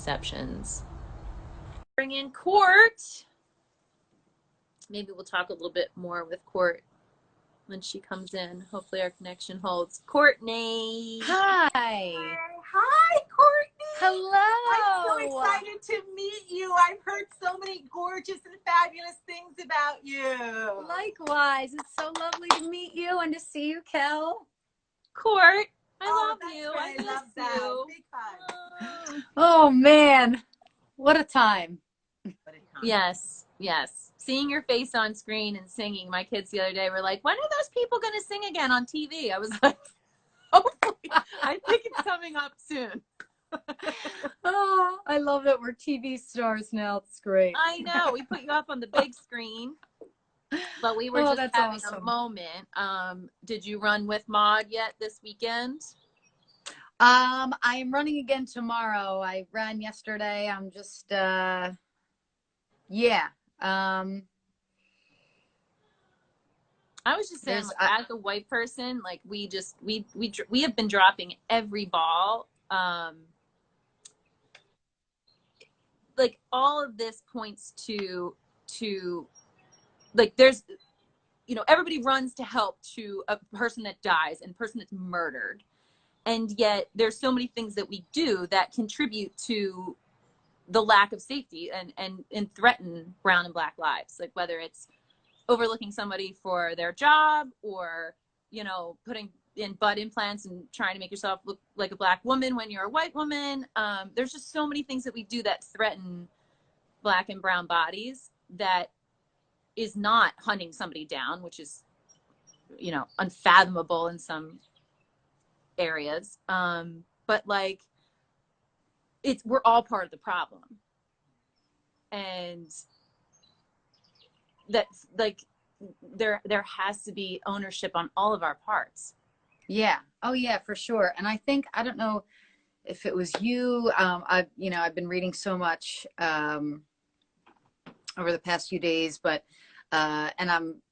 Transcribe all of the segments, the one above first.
Exceptions. Bring in Court. Maybe we'll talk a little bit more with Court when she comes in. Hopefully our connection holds. Courtney. Hi. Hi, Courtney. Hello. I'm so excited to meet you. I've heard so many gorgeous and fabulous things about you. Likewise. It's so lovely to meet you and to see you, Kel. Court, I love you. Right. I love miss that. you. Big fun. Oh, man. What a time. Yes, yes. Seeing your face on screen and singing, my kids the other day were like, when are those people going to sing again on TV? I was like, hopefully. I think it's coming up soon. Oh, I love that we're TV stars now. It's great. I know. We put you up on the big screen, but we were just having a moment. Did you run with Maud yet this weekend? I am running again tomorrow. I ran yesterday. I'm just, yeah. I was just saying, like, as a white person, like we have been dropping every ball. Like all of this points to like there's, you know, everybody runs to help to a person that dies and a person that's murdered, and yet there's so many things that we do that contribute to the lack of safety and threaten brown and black lives, like whether it's overlooking somebody for their job or, you know, putting in butt implants and trying to make yourself look like a black woman when you're a white woman. There's just so many things that we do that threaten black and brown bodies that is not hunting somebody down, which is, you know, unfathomable in some areas. But like, we're all part of the problem. And that's like, there has to be ownership on all of our parts. Yeah. Oh yeah, for sure. And I think, I don't know if it was you, I've been reading so much, over the past few days, but, and I'm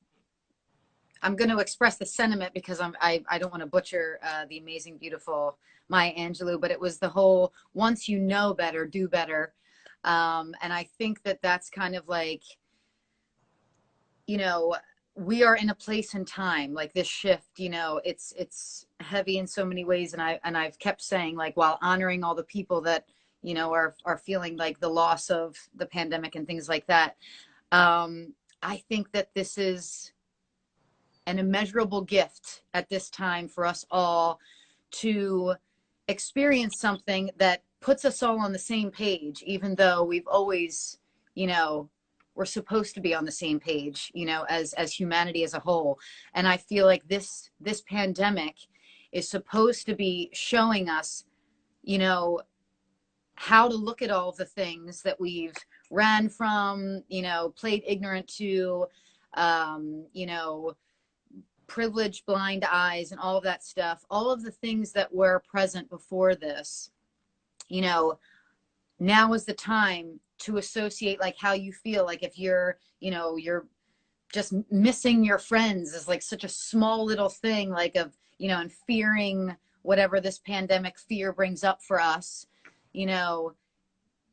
going to express the sentiment because I don't want to butcher, the amazing, beautiful Maya Angelou, but it was the whole, once you know better, do better. And I think that that's kind of like, you know, we are in a place and time, like this shift, you know, it's heavy in so many ways. And I've kept saying, like, while honoring all the people that, you know, are feeling like the loss of the pandemic and things like that. I think that this is an immeasurable gift at this time for us all to experience something that puts us all on the same page, even though we've always, you know, we're supposed to be on the same page, you know, as humanity as a whole. And I feel like this pandemic is supposed to be showing us, you know, how to look at all the things that we've ran from, you know, played ignorant to, you know, privileged blind eyes and all of that stuff, all of the things that were present before this, you know, now is the time to associate like how you feel. Like if you're, you know, you're just missing your friends is like such a small little thing, like of, you know, and fearing whatever this pandemic fear brings up for us, you know,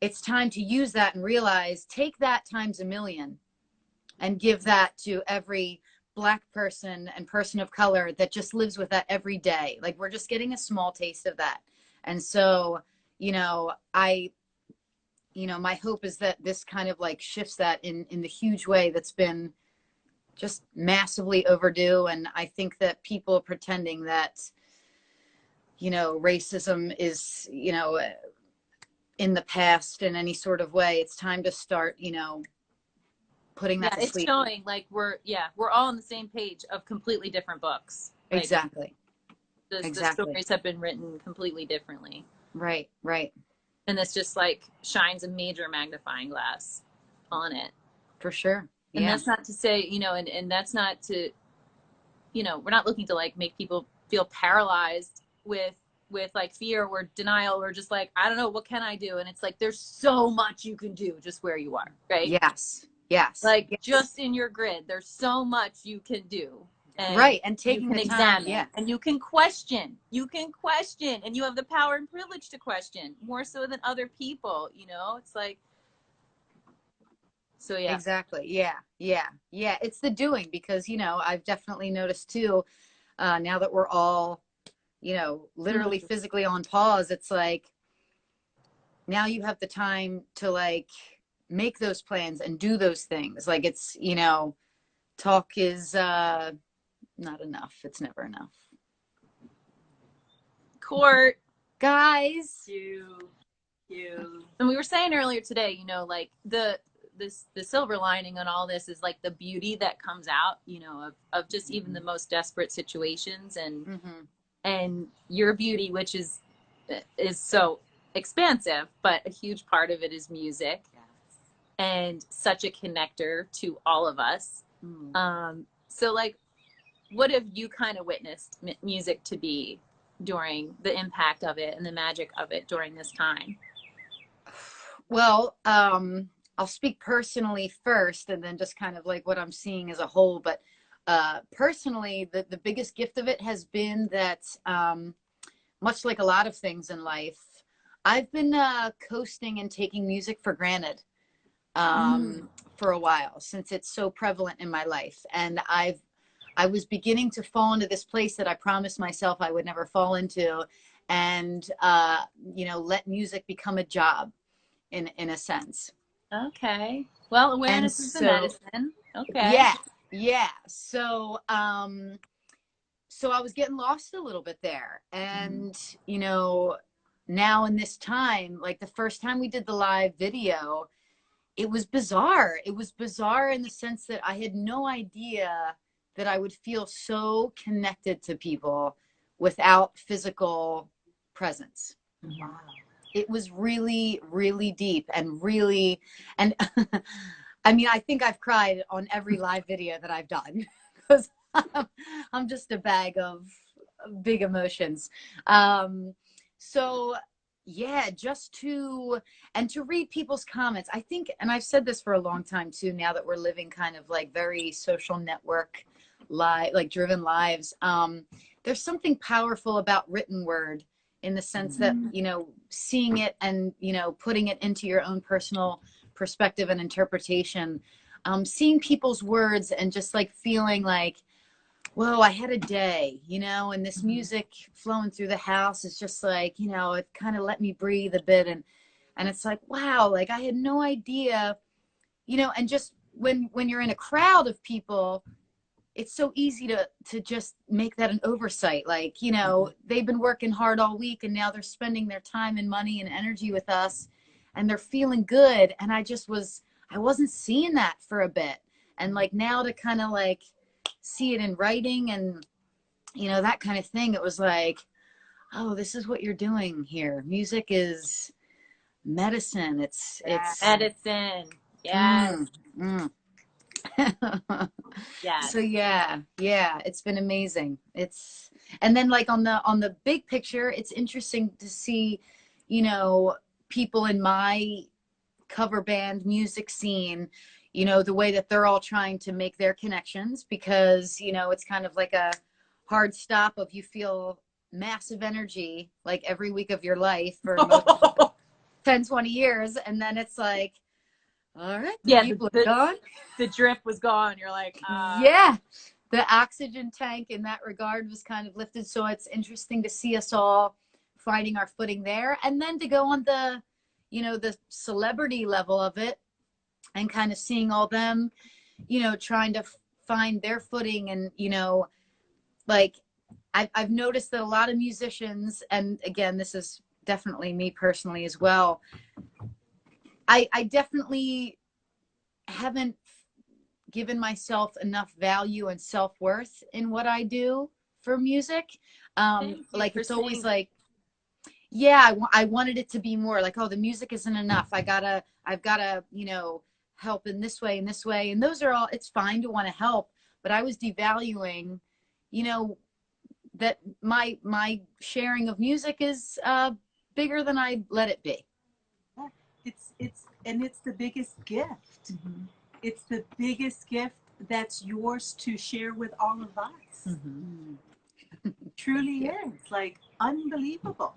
it's time to use that and realize, take that times a million and give that to every Black person and person of color that just lives with that every day. Like we're just getting a small taste of that. And so, you know, my hope is that this kind of like shifts that in the huge way that's been just massively overdue. And I think that people pretending that, you know, racism is, you know, in the past in any sort of way, it's time to start, you know, putting that to it's sleep. showing like we're all on the same page of completely different books. Like, exactly. The stories have been written completely differently. Right. And this just like shines a major magnifying glass on it. For sure. Yeah. And that's not to say, you know, and that's not to, you know, we're not looking to like make people feel paralyzed with like fear or denial or just like, I don't know, what can I do? And it's like, there's so much you can do just where you are, right? Yes. Like just in your grid, there's so much you can do. and right. And you taking can the time. examine, Yeah. and you can question, and you have the power and privilege to question more so than other people, you know. It's like, so yeah. Exactly. Yeah. Yeah. Yeah. It's the doing, because, you know, I've definitely noticed too, now that we're all, you know, literally physically on pause, it's like, now you have the time to like make those plans and do those things. Like, it's, you know, talk is not enough. It's never enough. Court, Guys. You. and we were saying earlier today, you know, like the silver lining on all this is like the beauty that comes out, you know, of just even the most desperate situations, and your beauty, which is so expansive, but a huge part of it is music, and such a connector to all of us. So like, what have you kind of witnessed music to be during the impact of it and the magic of it during this time? Well, I'll speak personally first, and then just kind of like what I'm seeing as a whole. But personally, the biggest gift of it has been that, much like a lot of things in life, I've been coasting and taking music for granted for a while, since it's so prevalent in my life. And I was beginning to fall into this place that I promised myself I would never fall into, and you know, let music become a job in a sense. Okay. Well, awareness is the medicine. Okay. Yeah. So so I was getting lost a little bit there. And you know, now in this time, like the first time we did the live video, it was bizarre. It was bizarre in the sense that I had no idea that I would feel so connected to people without physical presence. Wow. It was really, really deep, and really, and I mean, I think I've cried on every live video that I've done, because I'm just a bag of big emotions. So yeah, just to read people's comments, I think, and I've said this for a long time too, now that we're living kind of like very social network like driven lives. There's something powerful about written word, in the sense that, you know, seeing it and, you know, putting it into your own personal perspective and interpretation, seeing people's words and just like feeling like, whoa, I had a day, you know, and this music flowing through the house is just like, you know, it kind of let me breathe a bit. And it's like, wow, like I had no idea, you know. And just when you're in a crowd of people, it's so easy to just make that an oversight. Like, you know, they've been working hard all week, and now they're spending their time and money and energy with us, and they're feeling good. And I wasn't seeing that for a bit. And like now to kind of like see it in writing and, you know, that kind of thing, it was like, oh, this is what you're doing here. Music is medicine. It's medicine. Yes. Yes. So yeah, it's been amazing. And then like on the big picture, it's interesting to see, you know, people in my cover band music scene, you know, the way that they're all trying to make their connections, because, you know, it's kind of like a hard stop of, you feel massive energy like every week of your life for 10, 20 years. And then it's like, all right, people are gone. The drip was gone. You're like, yeah, the oxygen tank in that regard was kind of lifted. So it's interesting to see us all finding our footing there. And then to go on the, you know, the celebrity level of it, and kind of seeing all them, you know, trying to find their footing. And, you know, like I've noticed that a lot of musicians, and again, this is definitely me personally as well, I definitely haven't given myself enough value and self-worth in what I do for music. Like it's always like, yeah, I wanted it to be more like, oh, the music isn't enough. I've gotta, you know, help in this way and this way. And those are all, it's fine to want to help, but I was devaluing, you know, that my sharing of music is bigger than I let it be. It's the biggest gift. It's the biggest gift that's yours to share with all of us. Mm-hmm. Truly is like unbelievable.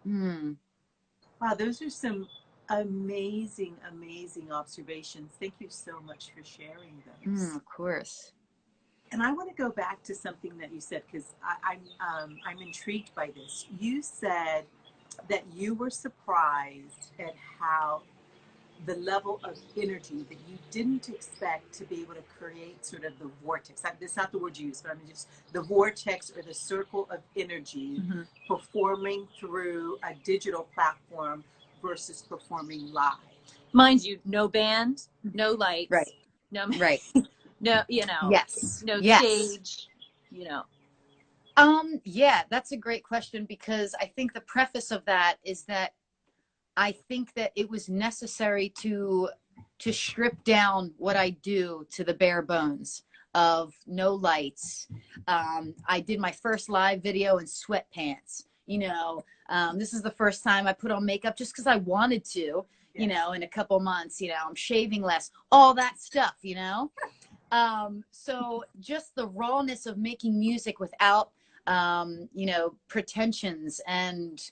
Wow, those are some amazing, amazing observations. Thank you so much for sharing those. Of course. And I want to go back to something that you said, because I'm intrigued by this. You said that you were surprised at how the level of energy that you didn't expect to be able to create sort of the vortex. That's not the word you use, but I mean just the vortex or the circle of energy Mm-hmm. performing through a digital platform versus performing live. Mind you, no band, no lights, Right. no, Right. no, you know, Yes. no Yes. stage, you know. Yeah, that's a great question, because I think the preface of that is that I think that it was necessary to strip down what I do to the bare bones of no lights. I did my first live video in sweatpants. You know, this is the first time I put on makeup just because I wanted to. You know, in a couple months, you know, I'm shaving less, all that stuff. You know, so just the rawness of making music without, you know, pretensions and,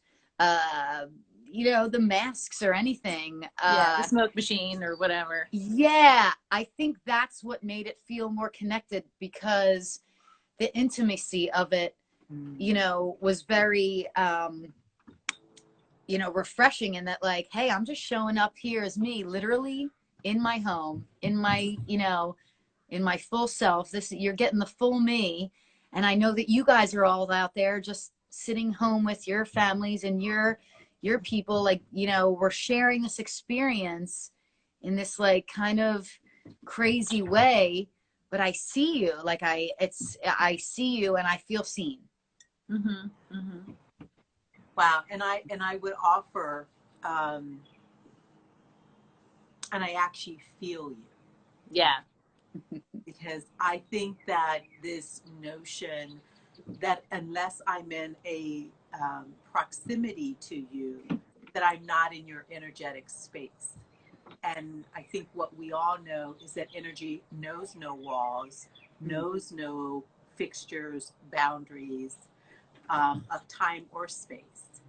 you know, the masks or anything. Yeah, the smoke machine or whatever. Yeah, I think that's what made it feel more connected, because the intimacy of it, you know, was very, you know, refreshing, in that, like, hey, I'm just showing up here as me, literally in my home, in my, you know, in my full self. This, you're getting the full me. And I know that you guys are all out there just sitting home with your families and your people, like, you know, we're sharing this experience in this like kind of crazy way, but I see you, like I see you and I feel seen. Mm-hmm. Mm-hmm. Wow, and I would offer, and I actually feel you. Yeah. Because I think that this notion that unless I'm in a proximity to you, that I'm not in your energetic space. And I think what we all know is that energy knows no walls, knows no fixtures, boundaries of time or space.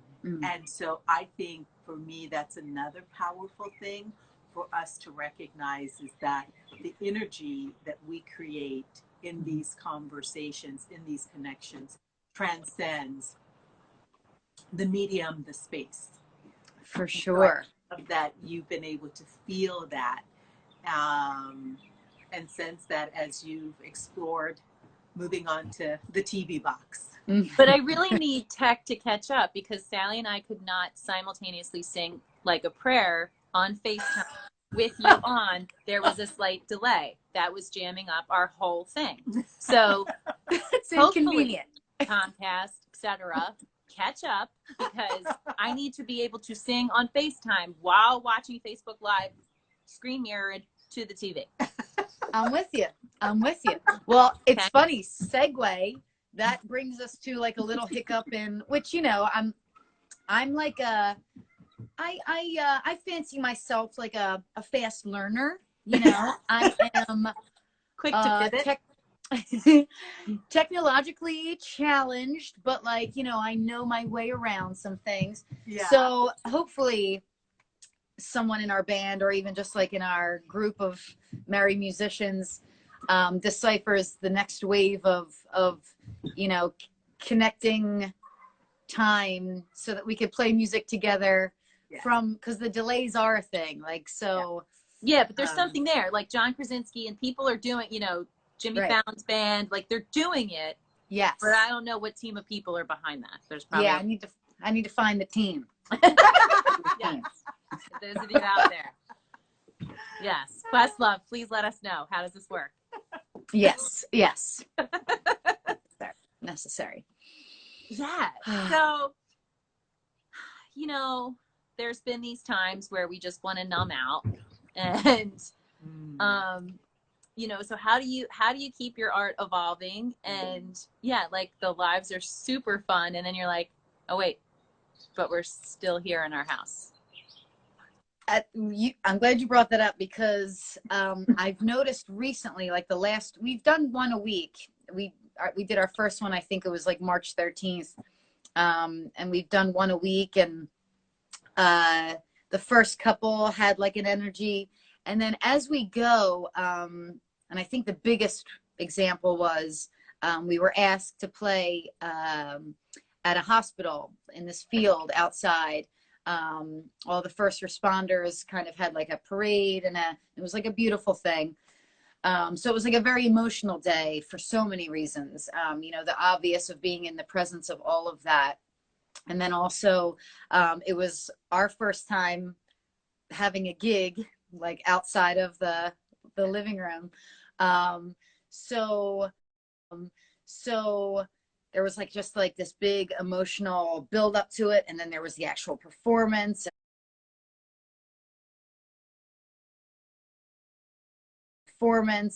And so I think for me, that's another powerful thing for us to recognize, is that the energy that we create in these conversations, in these connections, transcends the medium, the space. For And so I sure. love that you've been able to feel that and sense that as you've explored moving on to the TV box. But I really need tech to catch up, because Sally and I could not simultaneously sing like a prayer on FaceTime with you on. There was a slight delay that was jamming up our whole thing. So It's hopefully inconvenient. Comcast, etc., catch up, because I need to be able to sing on FaceTime while watching Facebook Live, screen mirrored to the TV. I'm with you. I'm with you. Well, it's Okay. funny, segue, that brings us to like a little hiccup in which, you know, I'm like I fancy myself like a fast learner, you know. I am Quick to pivot. technologically challenged, but like, you know, I know my way around some things. Yeah. So hopefully someone in our band, or even just like in our group of merry musicians, deciphers the next wave of you know, connecting time so that we could play music together. Yeah. From, because the delays are a thing, like, so Yeah, but there's something there, like John Krasinski and people are doing, you know, Jimmy Right. Fallon's band, like they're doing it. Yes. But I don't know what team of people are behind that. There's probably Yeah, I need to find the team. Yes. Those of you out there. Yes. Questlove, please let us know. How does this work? Yes. Yes. Necessary. Yeah. So, you know, there's been these times where we just want to numb out, and you know, so how do you keep your art evolving? And yeah, like the lives are super fun, and then you're like, oh wait, but we're still here in our house. I'm glad you brought that up because I've noticed recently, like we've done one a week. We did our first one, I think it was like March 13th. And we've done one a week, and the first couple had like an energy. And then as we go, and I think the biggest example was we were asked to play at a hospital in this field outside. All the first responders kind of had like a parade, and it was like a beautiful thing. So it was like a very emotional day for so many reasons. You know, the obvious of being in the presence of all of that. And then also, it was our first time having a gig, like outside of the living room. So there was like just like this big emotional build up to it, and then there was the actual performance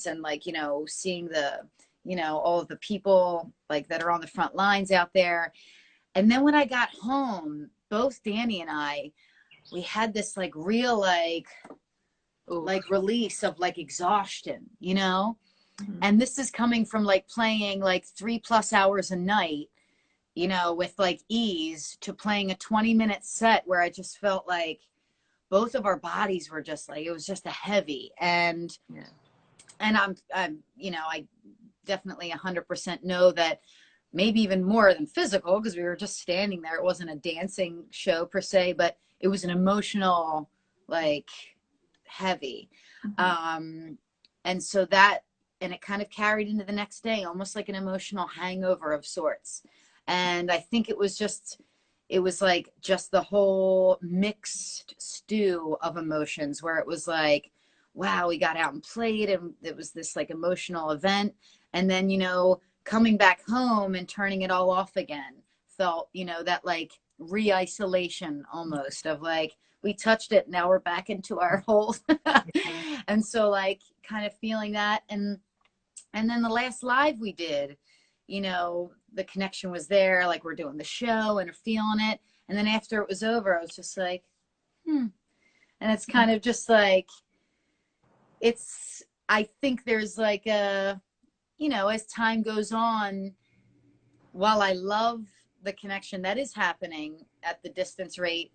and like, you know, seeing the, you know, all of the people like that are on the front lines out there. And then when I got home, both Danny and I, we had this like real like release of like exhaustion, you know. Mm-hmm. And this is coming from like playing like 3+ hours a night, you know, with like ease, to playing a 20-minute set where I just felt like both of our bodies were just like, it was just a heavy. And yeah. And I'm, you know, I definitely 100% know that maybe even more than physical, because we were just standing there. It wasn't a dancing show per se, but it was an emotional, like heavy. Mm-hmm. And so that, and it kind of carried into the next day, almost like an emotional hangover of sorts. And I think it was like just the whole mixed stew of emotions, where it was like, wow, we got out and played, and it was this like emotional event. And then, you know, coming back home and turning it all off again felt, you know, that like re-isolation almost of like, we touched it, now we're back into our holes. And so like kind of feeling that. And then the last live we did, you know, the connection was there, like we're doing the show and feeling it. And then after it was over, I was just like, And it's kind of just like, I think there's like a, you know, as time goes on, while I love the connection that is happening at the distance rate,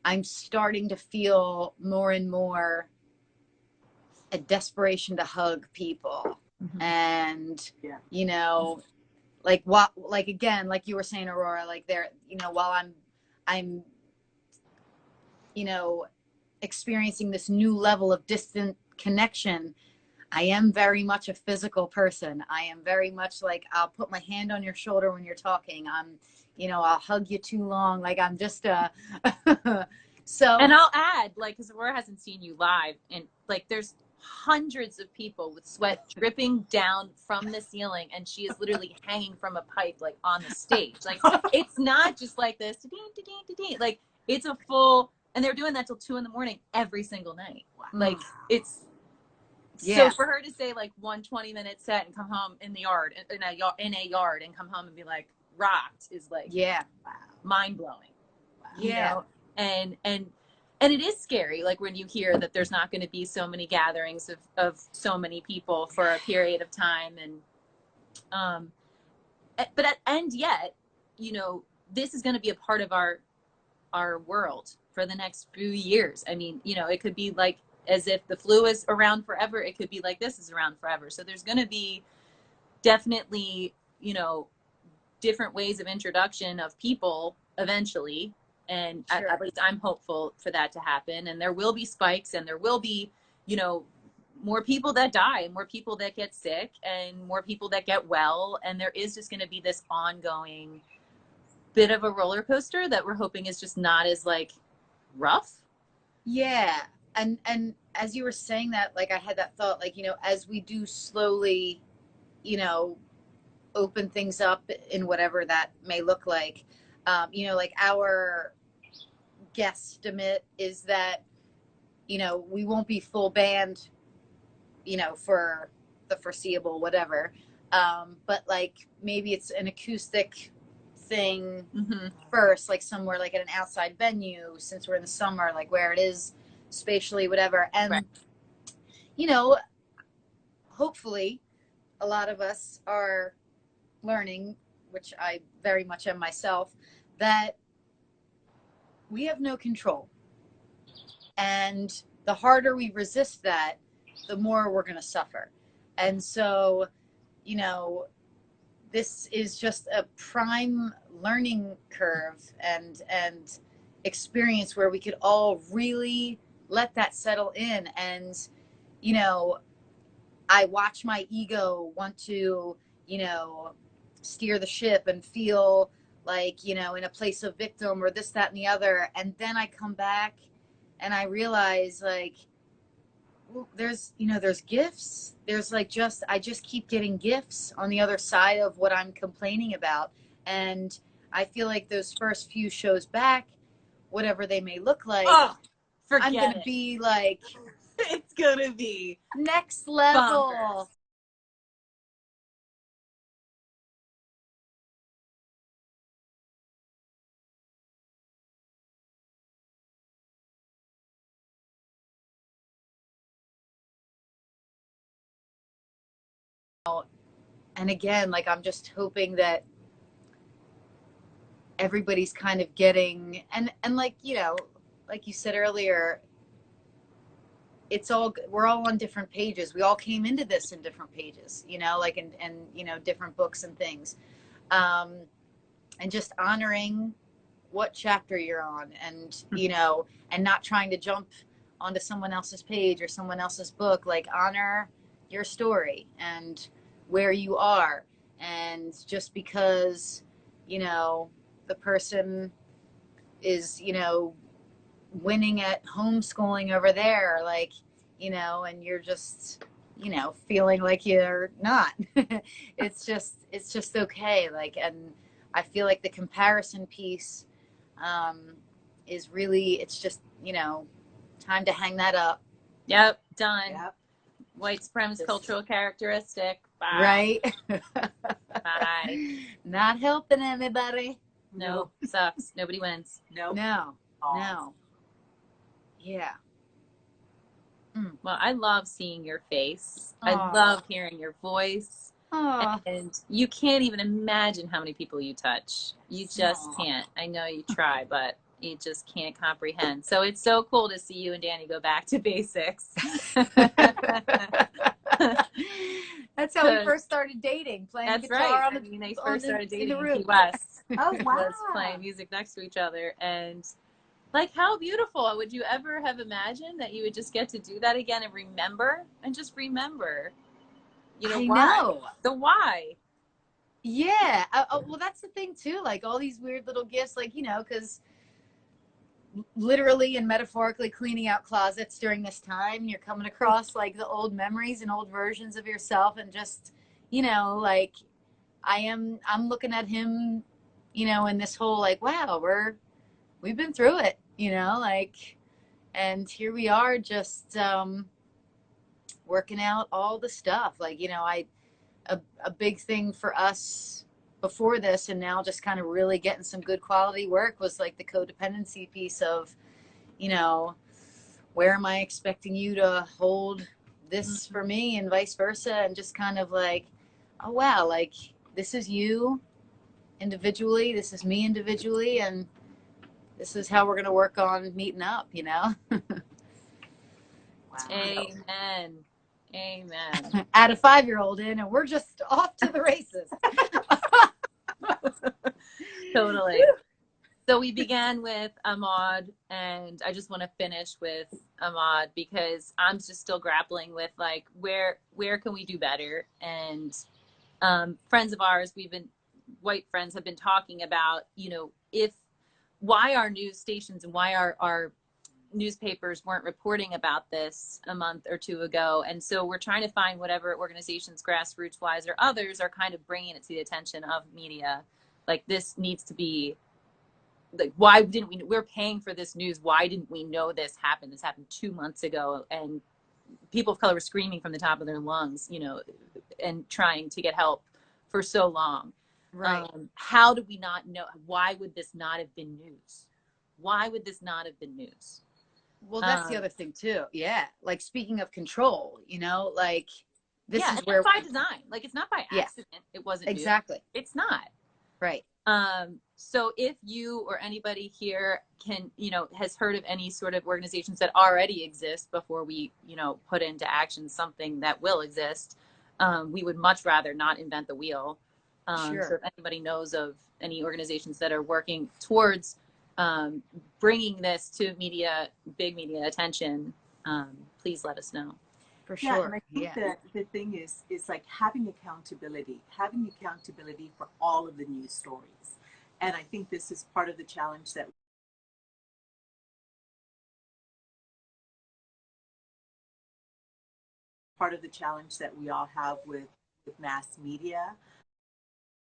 I'm starting to feel more and more a desperation to hug people. Mm-hmm. And, yeah. You know, like what, like, again, like you were saying, Aurora, like there, you know, while I'm, you know, experiencing this new level of distant connection, I am very much a physical person. I am very much like, I'll put my hand on your shoulder when you're talking. I'm, you know, I'll hug you too long. Like I'm just so. And I'll add, like, because Aurora hasn't seen you live, and like there's hundreds of people with sweat dripping down from the ceiling, and she is literally hanging from a pipe, like on the stage. Like it's not just like this, like it's a full, and they're doing that till 2 a.m. every single night. Wow. Like it's. Yeah. So for her to say like 120-minute set and come home in the yard, in a yard, and come home and be like rocked is like, yeah, mind blowing. Wow. Yeah. You know? And it is scary, like when you hear that there's not going to be so many gatherings of so many people for a period of time. And yet, you know, this is going to be a part of our world for the next few years. I mean, you know, it could be like, as if the flu is around forever, it could be like this is around forever. So there's going to be definitely, you know, different ways of introduction of people eventually. And sure. At least I'm hopeful for that to happen. And there will be spikes, and there will be, you know, more people that die, and more people that get sick, and more people that get well. And there is just going to be this ongoing bit of a roller coaster that we're hoping is just not as like rough. Yeah. And as you were saying that, like I had that thought, like, you know, as we do slowly, you know, open things up in whatever that may look like, you know, like our guesstimate is that, you know, we won't be full band, you know, for the foreseeable whatever. But like maybe it's an acoustic thing. Mm-hmm. First, like somewhere like at an outside venue, since we're in the summer, like where it is spatially, whatever. And, Right. you know, hopefully a lot of us are learning, which I very much am myself, that we have no control. And the harder we resist that, the more we're going to suffer. And so, you know, this is just a prime learning curve and experience where we could all really let that settle in. And, you know, I watch my ego want to, you know, steer the ship and feel like, you know, in a place of victim or this, that, and the other. And then I come back and I realize, like, there's, you know, there's gifts. There's like, I just keep getting gifts on the other side of what I'm complaining about. And I feel like those first few shows back, whatever they may look like, I'm going to be like, it's going to be next level. bonkers. And again, like, I'm just hoping that everybody's kind of getting, and like, you know, like you said earlier, we're all on different pages. We all came into this in different pages, you know, like, and you know, different books and things. And just honoring what chapter you're on, and, you know, and not trying to jump onto someone else's page or someone else's book. Like, honor your story and where you are. And just because, you know, the person is, you know, winning at homeschooling over there, like, you know, and you're just, you know, feeling like you're not. it's just okay. Like, and I feel like the comparison piece is really, it's just, you know, time to hang that up. Yep, done. Yep. White supremacist cultural characteristic. Bye. Right? Bye. Not helping anybody. No, sucks. Nobody wins. Nope. No. Aww. No. Yeah. Well, I love seeing your face. Aww. I love hearing your voice. Aww. And you can't even imagine how many people you touch. You just Aww. can't. I know you try, but you just can't comprehend. So it's so cool to see you and Danny go back to basics. That's how we first started dating, playing That's guitar right. on the, I mean, they first started dating in room. Key West. Oh, wow. Was playing music next to each other. And like, how beautiful. Would you ever have imagined that you would just get to do that again and remember? And just remember, you know, why? The why. Yeah. Well, that's the thing too. Like, all these weird little gifts, like, you know, because literally and metaphorically cleaning out closets during this time, you're coming across like the old memories and old versions of yourself, and just, you know, like, I'm looking at him, you know, in this whole, like, wow, we've been through it, you know, like, and here we are, just working out all the stuff. Like, you know, a big thing for us before this, and now just kind of really getting some good quality work, was like the codependency piece of, you know, where am I expecting you to hold this for me, and vice versa, and just kind of like, oh wow, like, this is you individually, this is me individually, and this is how we're going to work on meeting up, you know? Wow. Amen. Amen. Add a 5-year-old in, and we're just off to the races. Totally. So we began with Ahmad, and I just want to finish with Ahmad because I'm just still grappling with, like, where can we do better? And friends of ours, white friends, have been talking about, you know, why our news stations and why our newspapers weren't reporting about this a month or two ago. And so we're trying to find whatever organizations, grassroots wise or others, are kind of bringing it to the attention of media. Like, this needs to be, like, why didn't we're paying for this news. Why didn't we know this happened? This happened 2 months ago, and people of color were screaming from the top of their lungs, you know, and trying to get help for so long. Right. How do we not know? Why would this not have been news? Why would this not have been news? Well, that's the other thing too. Yeah. Like speaking of control, you know, like this yeah, is and where, that's by design. Like it's not by yeah, accident. It wasn't due. exactly. It's not. Right. So if you or anybody here can, you know, has heard of any sort of organizations that already exist before we, you know, put into action something that will exist, we would much rather not invent the wheel. Sure. So if anybody knows of any organizations that are working towards bringing this to big media attention, please let us know. For Yeah, and sure. I think that the thing is like having accountability for all of the news stories. And I think this is part of the challenge that we all have with mass media.